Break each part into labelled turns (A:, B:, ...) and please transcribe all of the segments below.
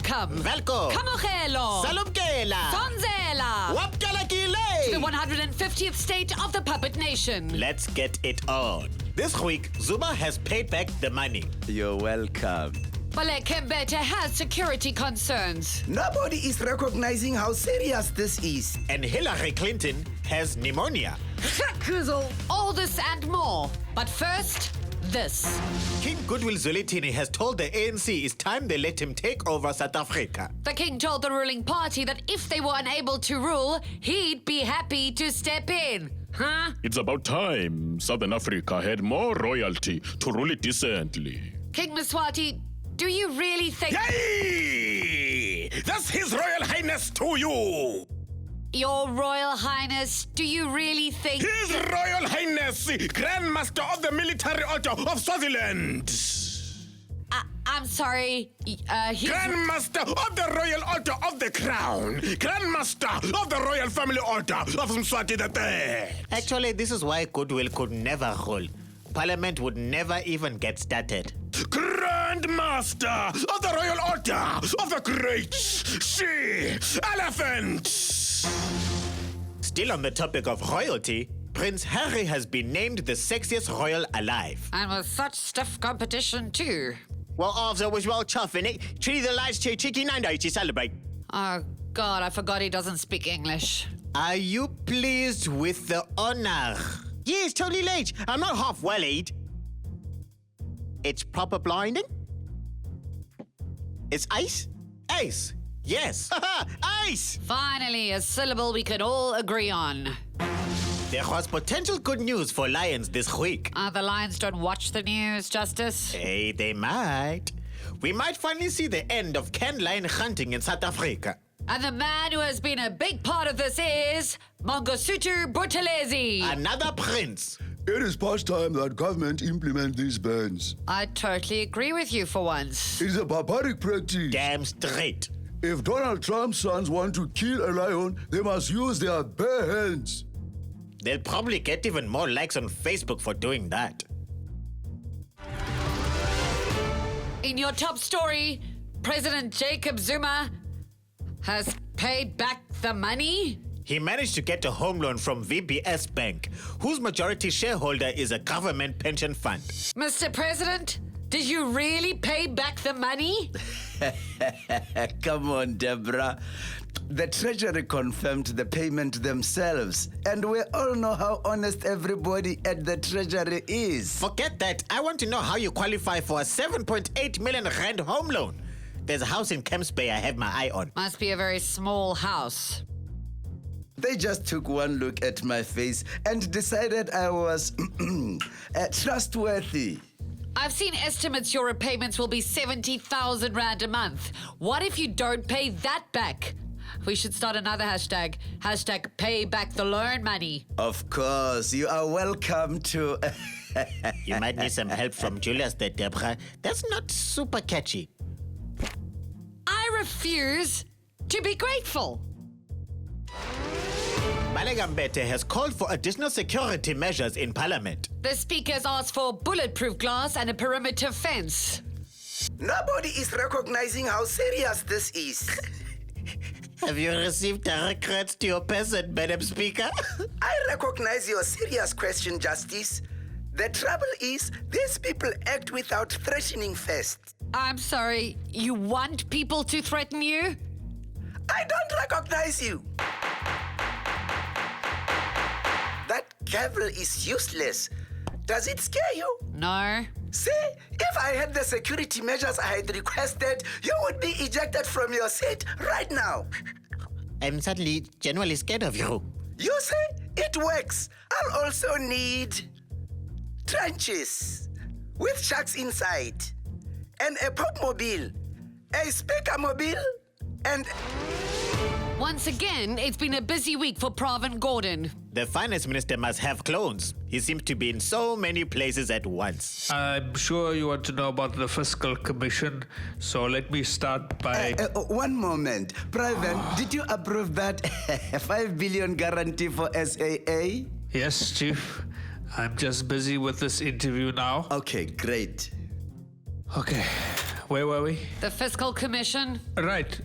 A: welcome.
B: Velko.
A: Kamokhelo.
B: Salumkela.
A: Sonzela.
B: Wapkalakile.
A: To the 150th state of the puppet nation.
B: Let's get it on. This week, Zuma has paid back the money.
C: You're welcome.
A: Baleka Mbete has security concerns.
C: Nobody is recognizing how serious this is.
B: And Hillary Clinton has pneumonia.
A: All this and more. But first, this.
B: King Goodwill Zwelithini has told the ANC it's time they let him take over South Africa.
A: The king told the ruling party that if they were unable to rule, he'd be happy to step in. Huh?
D: It's about time Southern Africa had more royalty to rule it decently.
A: King Mswati, do you really think...
D: Yay! That's His Royal Highness to you!
A: Your Royal Highness, do you really think...
D: His Royal Highness, Grand Master of the Military Order of Swaziland!
A: I'm sorry,
D: Grand Master of the Royal Order of the Crown! Grand Master of the Royal Family Order of Mswati III!
B: Actually, this is why Goodwill could never rule. Parliament would never even get started.
D: Grand Master of the Royal Order of the Great She-Elephant!
B: Still on the topic of royalty, Prince Harry has been named the sexiest royal alive.
A: And with such stiff competition too.
E: Well, after was well tough, innit? Treat the lads to chicken and to celebrate.
A: Oh, God, I forgot he doesn't speak English.
B: Are you pleased with the honor?
E: Yeah, it's totally late. I'm not half wellied. It's proper blinding. It's ice.
B: Ace, yes.
E: Ice!
A: Finally, a syllable we can all agree on.
B: There was potential good news for Lions this week.
A: The Lions don't watch the news, Justice.
B: Hey, they might. We might finally see the end of canned lion hunting in South Africa.
A: And the man who has been a big part of this is Mangosuthu Buthelezi.
B: Another prince.
F: It is past time that government implement these bans.
A: I totally agree with you for once.
F: It is a barbaric practice.
B: Damn straight.
F: If Donald Trump's sons want to kill a lion, they must use their bare hands.
B: They'll probably get even more likes on Facebook for doing that.
A: In your top story, President Jacob Zuma has paid back the money?
B: He managed to get a home loan from VBS Bank, whose majority shareholder is a government pension fund.
A: Mr. President, did you really pay back the money?
C: Come on, Deborah. The Treasury confirmed the payment themselves, and we all know how honest everybody at the Treasury is.
B: Forget that. I want to know how you qualify for a 7.8 million rand home loan. There's a house in Camps Bay I have my eye on.
A: Must be a very small house.
C: They just took one look at my face and decided I was trustworthy.
A: I've seen estimates your repayments will be 70,000 rand a month. What if you don't pay that back? We should start another hashtag. Hashtag pay back the loan money.
C: Of course, you are welcome to...
B: You might need some help from Julius there, Deborah. That's not super catchy.
A: I refuse to be grateful.
B: Baleka Mbete has called for additional security measures in Parliament.
A: The speakers asked for bulletproof glass and a perimeter fence.
C: Nobody is recognizing how serious this is.
B: Have you received direct threats to your person, Madam Speaker?
C: I recognize your serious question, Justice. The trouble is, these people act without threatening first.
A: I'm sorry, you want people to threaten you?
C: I don't recognize you. That gavel is useless. Does it scare you?
A: No.
C: See, if I had the security measures I had requested, you would be ejected from your seat right now.
B: I'm suddenly genuinely scared of you.
C: You see, it works. I'll also need trenches with sharks inside, and a pop mobile, a speaker mobile, and...
A: Once again, it's been a busy week for Pravin Gordhan.
B: The finance minister must have clones. He seems to be in so many places at once.
G: I'm sure you want to know about the Fiscal Commission, so let me start by...
C: One moment. Pravin, did you approve that 5 billion guarantee for SAA?
G: Yes, Chief. I'm just busy with this interview now.
C: Okay, great.
G: Okay. where were we?
A: The Fiscal Commission?
G: Right.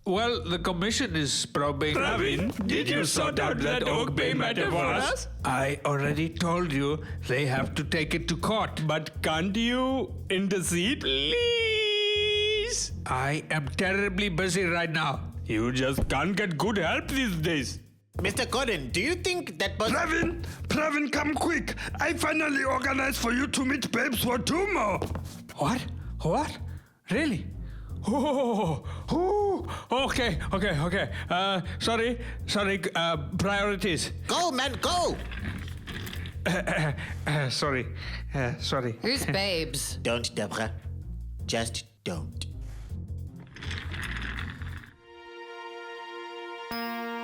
G: Well, the commission is probing.
H: Pravin, did you sort out that Oak Bay matter for us?
G: I already told you they have to take it to court.
H: But can't you intercede? Please?
G: I am terribly busy right now.
H: You just can't get good help these days.
B: Mr. Gordhan, do you think that was...
I: Pravin, come quick. I finally organized for you to meet babes for tomorrow.
G: What? What? Really? Oh, okay. Sorry, priorities.
B: Go, man, go!
G: Sorry.
A: Who's babes?
B: Don't, Deborah. Just don't.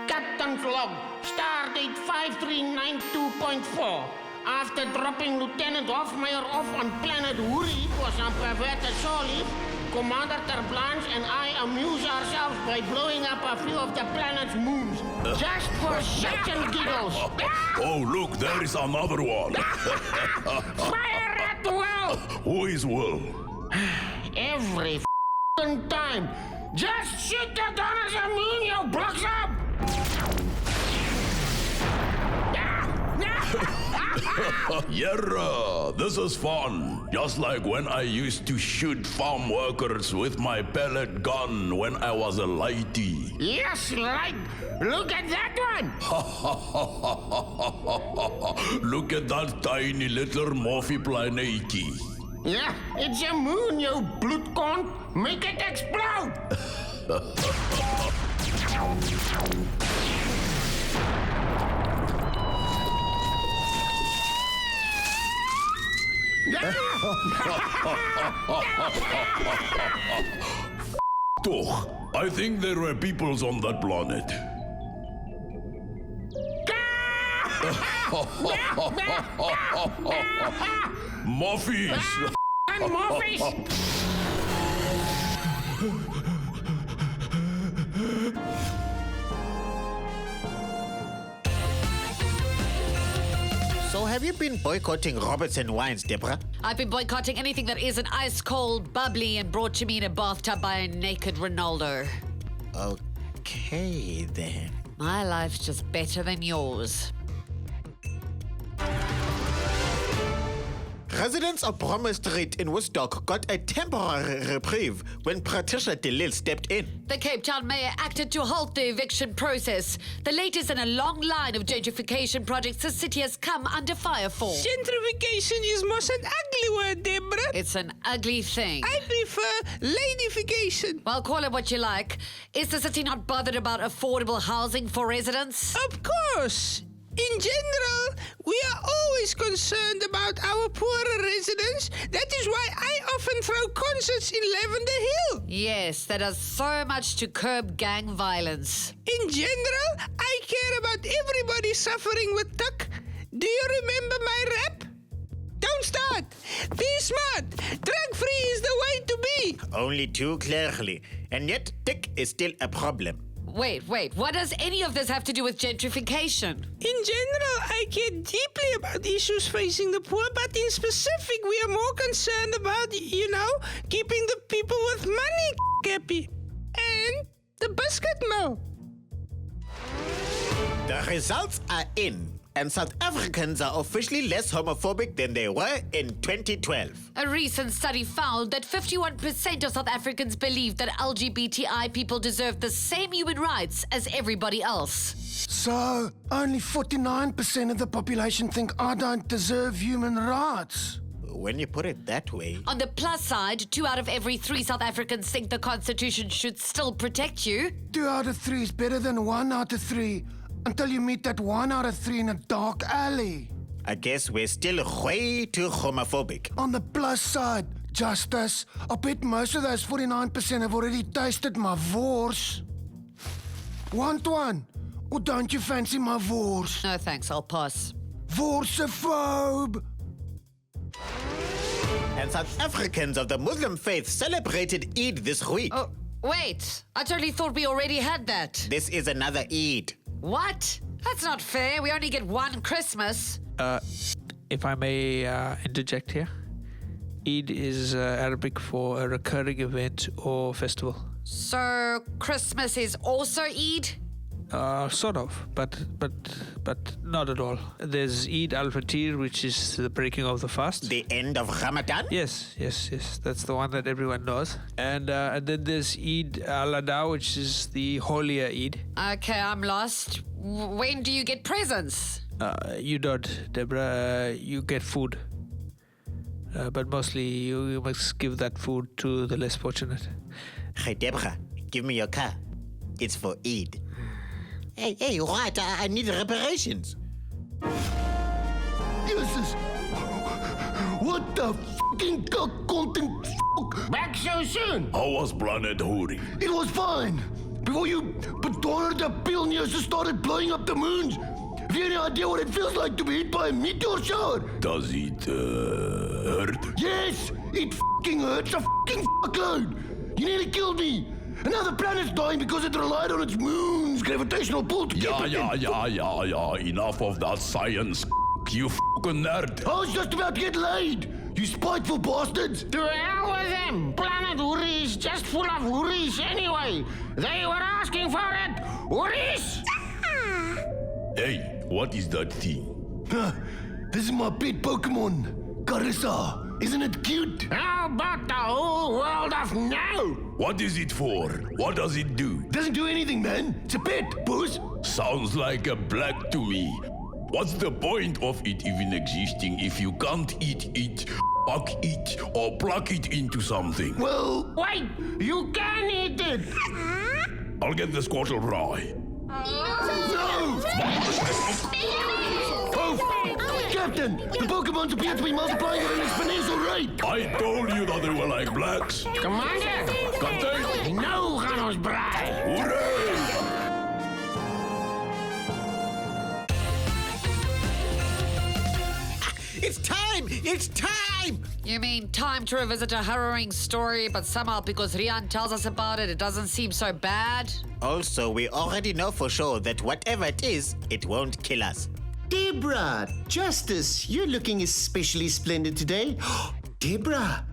J: Captain's log, stardate 5392.4. After dropping Lieutenant Hofmeyer off on planet Huri for some perverted soul leave, Commander Terblanche and I amuse ourselves by blowing up a few of the planet's moons. Just for shits and giggles.
I: Oh, look, there is another one.
J: Fire at will!
I: Who is Will?
J: Every f***ing time. Just shoot the donors and moon, you blocks up!
I: Yeah, this is fun. Just like when I used to shoot farm workers with my pellet gun when I was a lighty.
J: Yes, right. Look at that one.
I: Look at that tiny little morphy planety.
J: Yeah, it's a moon, you bloedkont. Make it explode.
I: Toch, I think there were peoples on that planet. Morphies!
J: And Morpheus!
B: So have you been boycotting Robertson wines, Deborah?
A: I've been boycotting anything that isn't ice cold, bubbly, and brought to me in a bathtub by a naked Ronaldo.
B: Okay, then.
A: My life's just better than yours.
B: Residents of Brommer Street in Woodstock got a temporary reprieve when Patricia de Lille stepped in.
A: The Cape Town mayor acted to halt the eviction process, the latest in a long line of gentrification projects the city has come under fire for.
K: Gentrification is most an ugly word, Deborah.
A: It's an ugly thing.
K: I prefer ladyfication.
A: Well, call it what you like. Is the city not bothered about affordable housing for residents?
K: Of course. In general, we are always concerned about our poorer residents. That is why I often throw concerts in Lavender Hill.
A: Yes, that does so much to curb gang violence.
K: In general, I care about everybody suffering with tuck. Do you remember my rap? Don't start. Be smart. Drug-free is the way to be.
B: Only too clearly. And yet, tick is still a problem.
A: Wait. What does any of this have to do with gentrification?
K: In general, I care deeply about issues facing the poor, but in specific, we are more concerned about, keeping the people with money happy. And the biscuit mill.
B: The results are in, and South Africans are officially less homophobic than they were in 2012.
A: A recent study found that 51% of South Africans believe that LGBTI people deserve the same human rights as everybody else.
F: So, only 49% of the population think I don't deserve human rights.
B: When you put it that way...
A: On the plus side, 2 out of every 3 South Africans think the Constitution should still protect you.
F: 2 out of 3 is better than 1 out of 3. Until you meet that 1 out of 3 in a dark alley.
B: I guess we're still way too homophobic.
F: On the plus side, Justice, I bet most of those 49% have already tasted my wors. Want one? Or don't you fancy my wors?
A: No thanks, I'll pass.
F: Worsophobe!
B: And South Africans of the Muslim faith celebrated Eid this week.
A: Oh, wait. I totally thought we already had that.
B: This is another Eid.
A: What? That's not fair. We only get one Christmas.
G: If I may interject here. Eid is Arabic for a recurring event or festival.
A: So Christmas is also Eid?
G: Sort of, but not at all. There's Eid al-Fitr, which is the breaking of the fast.
B: The end of Ramadan?
G: Yes. That's the one that everyone knows. And then there's Eid al-Adha, which is the holier Eid.
A: Okay, I'm lost. When do you get presents?
G: You don't, Deborah. You get food. But mostly you must give that food to the less fortunate.
B: Hey, Deborah, give me your car. It's for Eid. Hey, what? I need reparations.
F: Jesus! What the fucking cock-content fuck?
J: Back so soon.
I: How was Planet Huri?
F: It was fine. Before you betonner the pioneers started blowing up the moons. Have you any idea what it feels like to be hit by a meteor shower?
I: Does it hurt?
F: Yes! It fucking hurts a fucking fuckload! You nearly killed me! Another planet's dying because it relied on its moon's gravitational pull to keep it
I: Yeah. Enough of that science, you fucking nerd.
F: I was just about to get laid! You spiteful bastards!
J: To hell with them. Planet Huri is just full of Huris anyway. They were asking for it. Huris!
I: Hey, what is that thing?
F: This is my pet Pokemon, Carissa. Isn't it cute?
J: How about the whole world of no?
I: What is it for? What does it do?
F: Doesn't do anything, man. It's a pet, boss.
I: Sounds like a black to me. What's the point of it even existing if you can't eat it, fuck it, or pluck it into something?
F: Well...
J: Wait, you can eat it.
I: I'll get the Squirtle Rye.
F: No! Oh, Captain, the Pokemons appear to be multiplying at an exponential rate.
I: I told you that they were like blacks.
J: Commander!
I: Captain!
J: No gaan ons braai.
I: Hooray!
B: It's time! It's time!
A: You mean time to revisit a harrowing story, but somehow because Rian tells us about it, it doesn't seem so bad?
B: Also, we already know for sure that whatever it is, it won't kill us.
L: Deborah, Justice, you're looking especially splendid today. Deborah,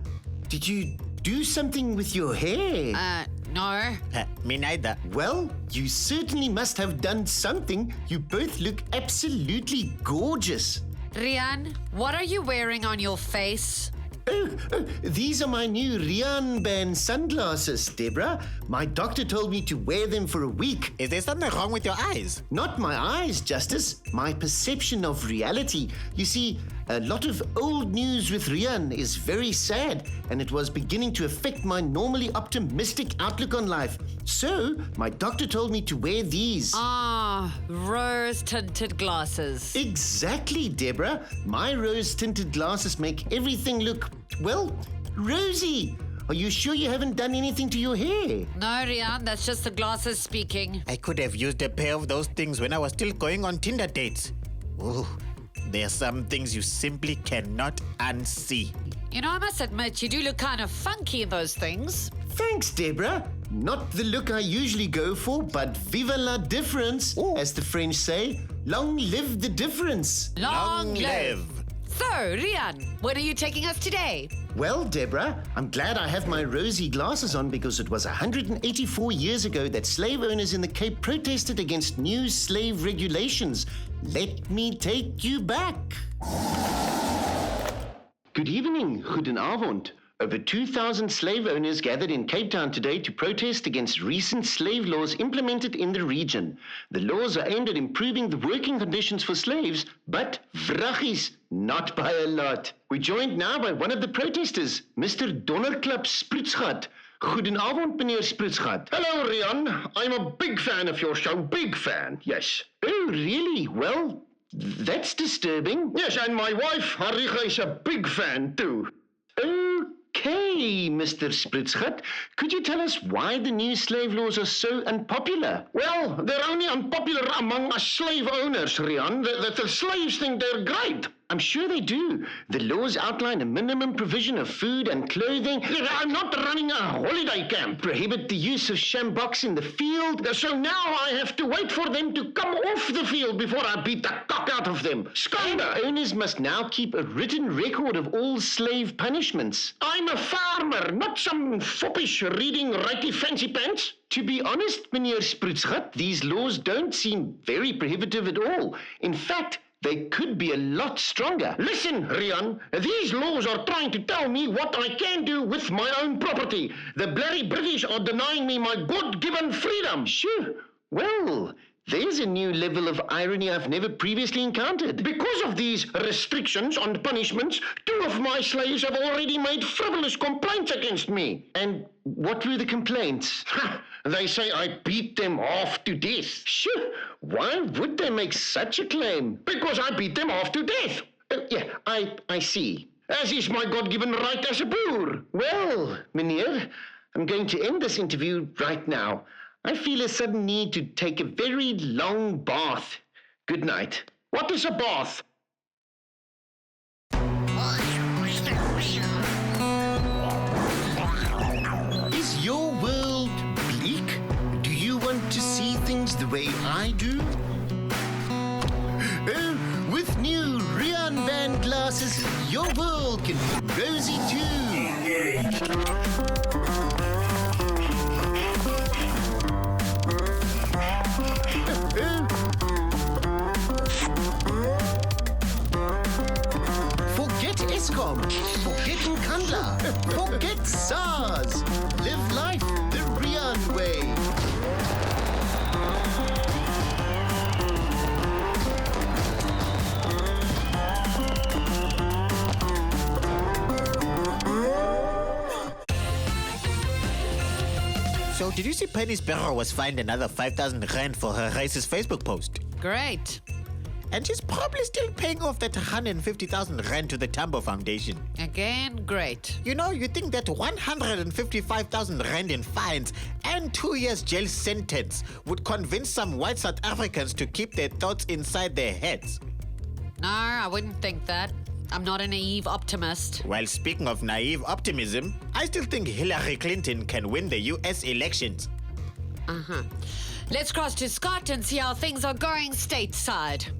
L: did you do something with your hair?
A: No.
B: Me neither.
L: Well, you certainly must have done something. You both look absolutely gorgeous.
A: Rian, what are you wearing on your face?
L: Oh, these are my new Rian Band sunglasses, Deborah. My doctor told me to wear them for a week.
B: Is there something wrong with your eyes?
L: Not my eyes, Justice. My perception of reality. You see, a lot of old news with Rian is very sad, and it was beginning to affect my normally optimistic outlook on life. So, my doctor told me to wear these.
A: Rose-tinted glasses.
L: Exactly, Deborah. My rose-tinted glasses make everything look, well, rosy. Are you sure you haven't done anything to your hair?
A: No, Rian, that's just the glasses speaking.
B: I could have used a pair of those things when I was still going on Tinder dates. Ooh, there are some things you simply cannot unsee.
A: You know, I must admit, you do look kind of funky in those things.
L: Thanks, Deborah. Not the look I usually go for, but viva la difference, as the French say. Long live the difference.
A: Long live. So, Rian, where are you taking us today?
L: Well, Deborah, I'm glad I have my rosy glasses on because it was 184 years ago that slave owners in the Cape protested against new slave regulations. Let me take you back. Good evening, goedenavond. Over 2,000 slave owners gathered in Cape Town today to protest against recent slave laws implemented in the region. The laws are aimed at improving the working conditions for slaves, but vraggies, not by a lot. We're joined now by one of the protesters, Mr. Donnerklap Spritsgat. Goedenavond, meneer Spritsgat.
D: Hello, Rian. I'm a big fan of your show. Big fan, yes.
L: Oh, really? Well, that's disturbing.
D: Yes, and my wife, Harriga, is a big fan too.
L: Okay, Mr. Spritsgat, could you tell us why the new slave laws are so unpopular?
D: Well, they're only unpopular among us slave owners, Rian. The slaves think they're great.
L: I'm sure they do. The laws outline a minimum provision of food and clothing. I'm not running a holiday camp. Prohibit the use of shambox in the field. So now I have to wait for them to come off the field before I beat the cock out of them. Skanda owners must now keep a written record of all slave punishments. I'm a farmer, not some foppish reading righty fancy pants. To be honest, Meneer Spruitsgat, these laws don't seem very prohibitive at all. In fact, they could be a lot stronger. Listen, Rian, these laws are trying to tell me what I can do with my own property. The bloody British are denying me my God-given freedom. Sure. Well, there's a new level of irony I've never previously encountered. Because of these restrictions on punishments, 2 of my slaves have already made frivolous complaints against me. And what were the complaints? They say I beat them half to death. Sure, why would they make such a claim? Because I beat them half to death. Yeah, I see. As is my God-given right as a boer. Well, meneer, I'm going to end this interview right now. I feel a sudden need to take a very long bath. Good night. What is a bath?
M: Is your world bleak? Do you want to see things the way I do? Oh, with new Rian Van glasses, your world can be rosy too. Forget ESCOM, forget Nkandla, forget SARS. Live life the Rian way.
B: So, did you see Penny Sparrow was fined another 5,000 rand for her racist Facebook post?
A: Great.
B: And she's probably still paying off that 150,000 rand to the Tambo Foundation.
A: Again, great.
B: You know, you think that 155,000 rand in fines and 2 years jail sentence would convince some white South Africans to keep their thoughts inside their heads?
A: No, I wouldn't think that. I'm not a naive optimist.
B: Well, speaking of naive optimism, I still think Hillary Clinton can win the US elections.
A: Let's cross to Scott and see how things are going stateside.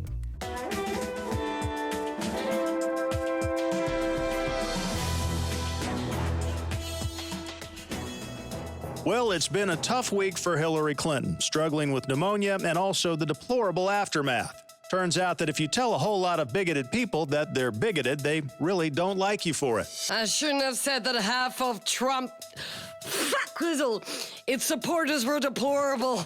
N: Well, it's been a tough week for Hillary Clinton, struggling with pneumonia and also the deplorable aftermath. Turns out that if you tell a whole lot of bigoted people that they're bigoted, they really don't like you for it.
K: I shouldn't have said that half of Trump... its supporters were deplorable.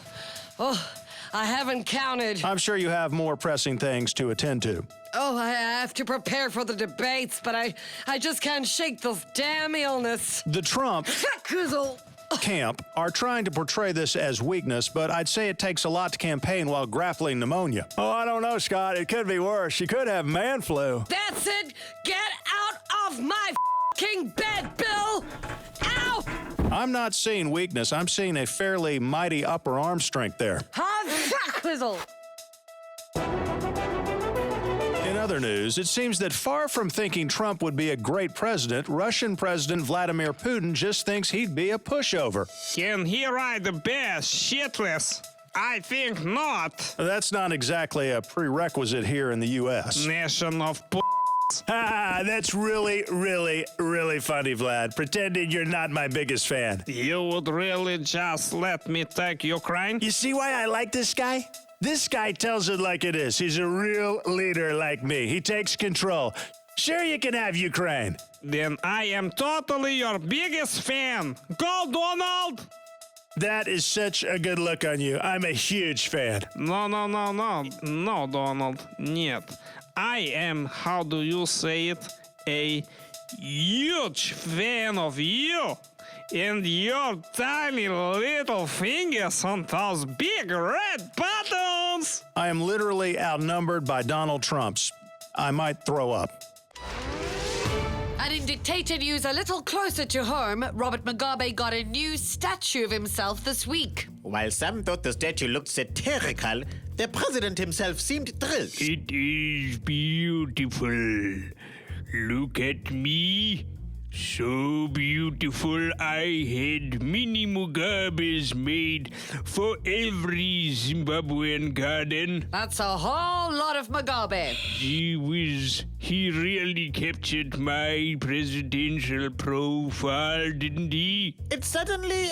K: Oh, I haven't counted.
N: I'm sure you have more pressing things to attend to.
K: Oh, I have to prepare for the debates, but I just can't shake this damn illness.
N: The Trump camp are trying to portray this as weakness, but I'd say it takes a lot to campaign while grappling pneumonia. Oh, I don't know, Scott. It could be worse. She could have man flu.
K: That's it! Get out of my f***ing bed, Bill! Ow!
N: I'm not seeing weakness. I'm seeing a fairly mighty upper arm strength there. In other news, it seems that far from thinking Trump would be a great president, Russian President Vladimir Putin just thinks he'd be a pushover.
H: Can he ride the best shitless? I think not.
N: That's not exactly a prerequisite here in the U.S.
H: Nation of
N: That's really, really, really funny, Vlad. Pretending you're not my biggest fan.
H: You would really just let me take Ukraine?
N: You see why I like this guy? This guy tells it like it is. He's a real leader like me. He takes control. Sure, you can have Ukraine.
H: Then I am totally your biggest fan. Go, Donald!
N: That is such a good look on you. I'm a huge fan.
H: No, Donald. Нет. I am, how do you say it, a huge fan of you. And your tiny little fingers on those big red buttons.
N: I am literally outnumbered by Donald Trump's. I might throw up.
A: And in dictator news a little closer to home, Robert Mugabe got a new statue of himself this week.
B: While some thought the statue looked satirical, The president himself seemed thrilled.
I: It is beautiful. Look at me. So beautiful, I had mini Mugabes made for every Zimbabwean garden.
A: That's a whole lot of Mugabe.
I: Gee whiz, he really captured my presidential profile, didn't he?
B: It's certainly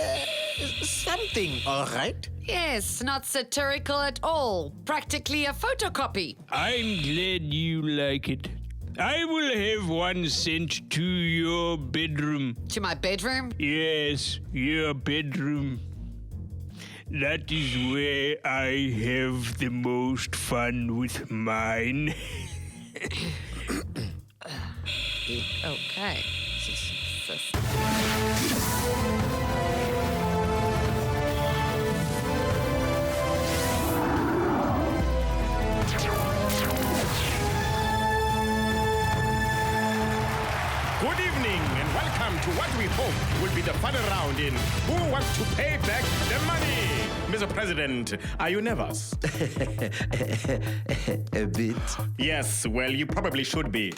B: something, all right?
A: Yes, not satirical at all. Practically a photocopy.
I: I'm glad you like it. I will have one sent to your bedroom.
A: To my bedroom?
I: Yes, your bedroom. That is where I have the most fun with mine.
A: Okay.
D: Good evening and welcome to what we hope will be the final round in Who Wants to Pay Back the Money? Mr. President, are you nervous?
C: A bit.
D: Yes, well, you probably should be.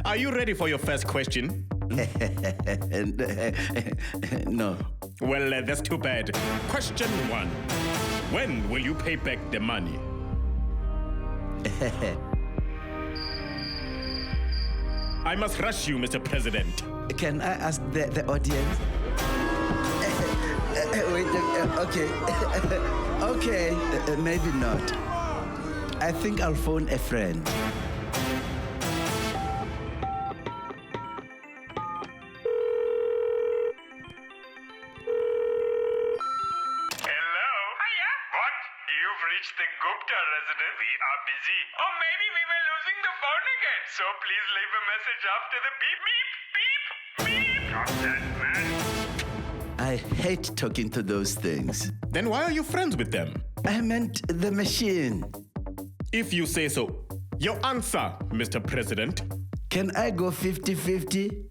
D: Are you ready for your first question?
C: No.
D: Well, that's too bad. Question 1. When will you pay back the money? I must rush you, Mr. President.
C: Can I ask the audience? Wait, okay. Okay, maybe not. I think I'll phone a friend.
O: Hello? Hiya. What? You've reached the Gupta residence. We are busy. Or maybe we were losing the phone again. So please leave a message after the beep, beep, beep, beep. Not that, man.
C: I hate talking to those things.
D: Then why are you friends with them?
C: I meant the machine.
D: If you say so. Your answer, Mr. President.
C: Can I go 50-50?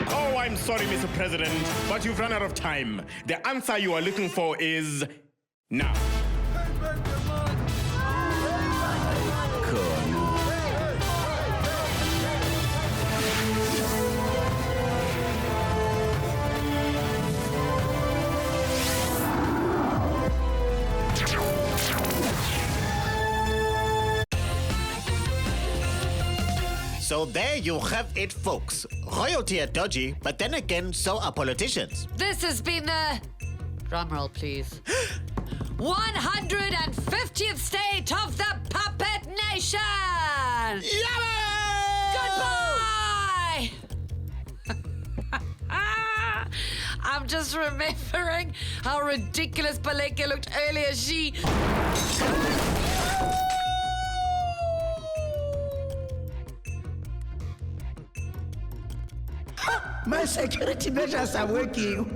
D: Oh, I'm sorry, Mr. President, but you've run out of time. The answer you are looking for is now.
B: So there you have it, folks. Royalty are dodgy, but then again, so are politicians.
A: This has been the... Drumroll, please. 150th state of the Puppet Nation! Goodbye! I'm just remembering how ridiculous Baleka looked earlier. She...
C: My security measures are working.